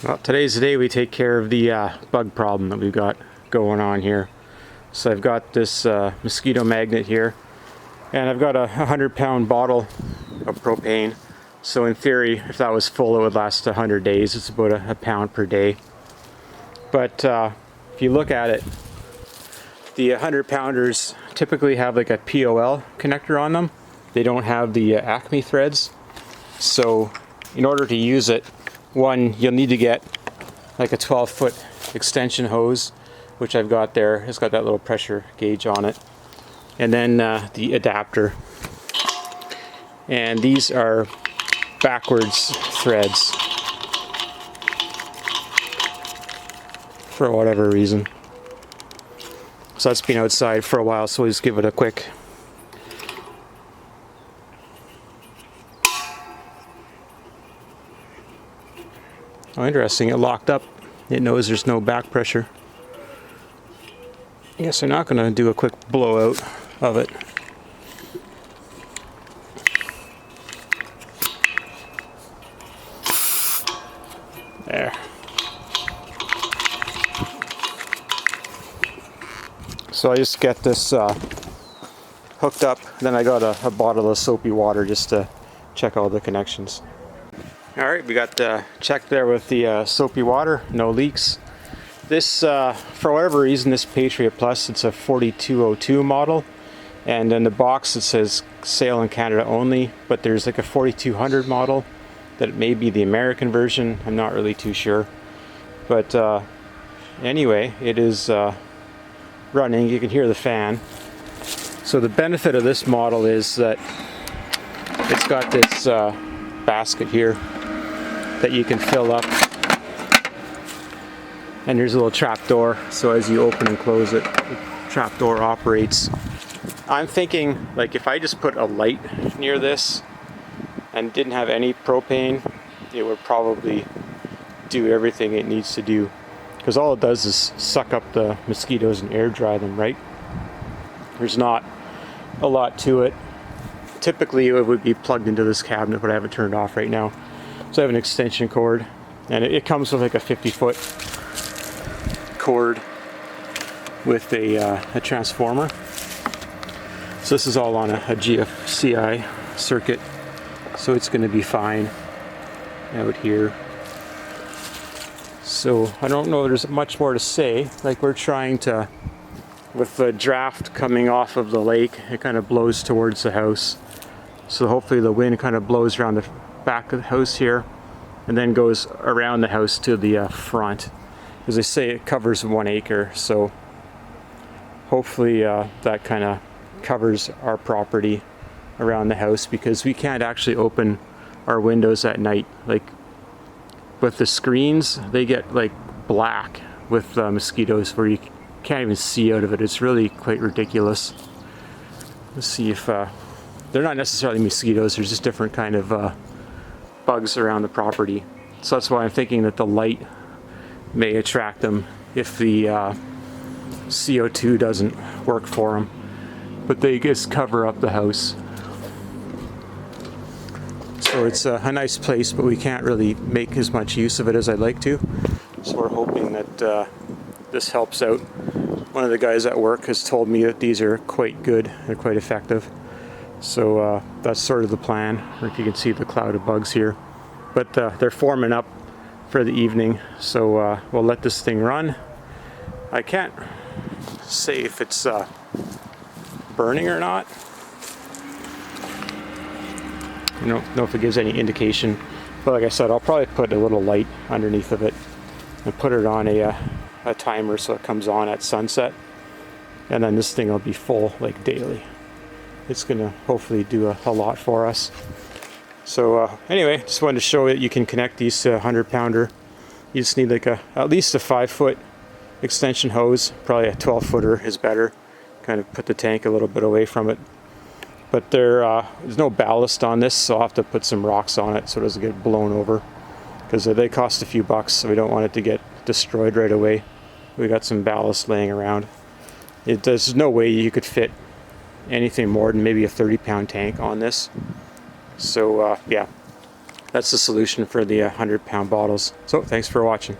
Well, today's the day we take care of the bug problem that we've got going on here. So I've got this Mosquito Magnet here, and I've got a 100-pound bottle of propane. So in theory, if that was full, it would last 100 days. It's about a pound per day. But if you look at it, the 100-pounders typically have like a POL connector on them. They don't have the Acme threads. So in order to use it, one, you'll need to get like a 12-foot extension hose, which I've got there. It's got that little pressure gauge on it. And then the adapter. And these are backwards threads for whatever reason. So that's been outside for a while, so we'll just give it a quick Oh, interesting, it locked up. It knows there's no back pressure. I guess I'm not going to do a quick blowout of it. There. So I just get this hooked up, then I got a bottle of soapy water just to check all the connections. Alright, we got checked there with the soapy water, no leaks. This, for whatever reason, this Patriot Plus, it's a 4202 model, and in the box it says sale in Canada only, but there's like a 4200 model that may be the American version. I'm not really too sure. But anyway, it is running. You can hear the fan. So the benefit of this model is that it's got this basket here that you can fill up, and there's a little trap door, so as you open and close it, the trap door operates. I'm thinking, like, if I just put a light near this and didn't have any propane, it would probably do everything it needs to do, because all it does is suck up the mosquitoes and air dry them, right? There's not a lot to it. Typically it would be plugged into this cabinet, but I have it turned off right now. So I have an extension cord, and it comes with like a 50-foot cord with a transformer. So this is all on a GFCI circuit, so it's going to be fine out here. So I don't know there's much more to say. Like, we're trying to, with the draft coming off of the lake, it kind of blows towards the house. So hopefully the wind kind of blows around the back of the house here and then goes around the house to the front. As they say, it covers 1 acre, so hopefully that kind of covers our property around the house, because we can't actually open our windows at night. Like, with the screens, they get like black with mosquitoes where you can't even see out of it. It's really quite ridiculous. Let's see if they're not necessarily mosquitoes, there's just different kind of bugs around the property. So that's why I'm thinking that the light may attract them if the CO2 doesn't work for them. But they just cover up the house. So it's a nice place, but we can't really make as much use of it as I'd like to. So we're hoping that this helps out. One of the guys at work has told me that these are quite good, they're quite effective. So that's sort of the plan. Like, you can see the cloud of bugs here. But they're forming up for the evening, so we'll let this thing run. I can't say if it's burning or not. I don't know if it gives any indication. But like I said, I'll probably put a little light underneath of it and put it on a timer so it comes on at sunset. And then this thing will be full like daily. It's gonna hopefully do a lot for us. So anyway, just wanted to show that you can connect these to a 100-pounder. You just need like at least a 5-foot extension hose. Probably a 12-footer is better. Kind of put the tank a little bit away from it. But there's no ballast on this, so I'll have to put some rocks on it so it doesn't get blown over, because they cost a few bucks, so we don't want it to get destroyed right away. We got some ballast laying around. There's no way you could fit anything more than maybe a 30-pound tank on this. So yeah, that's the solution for the 100-pound bottles. So thanks for watching.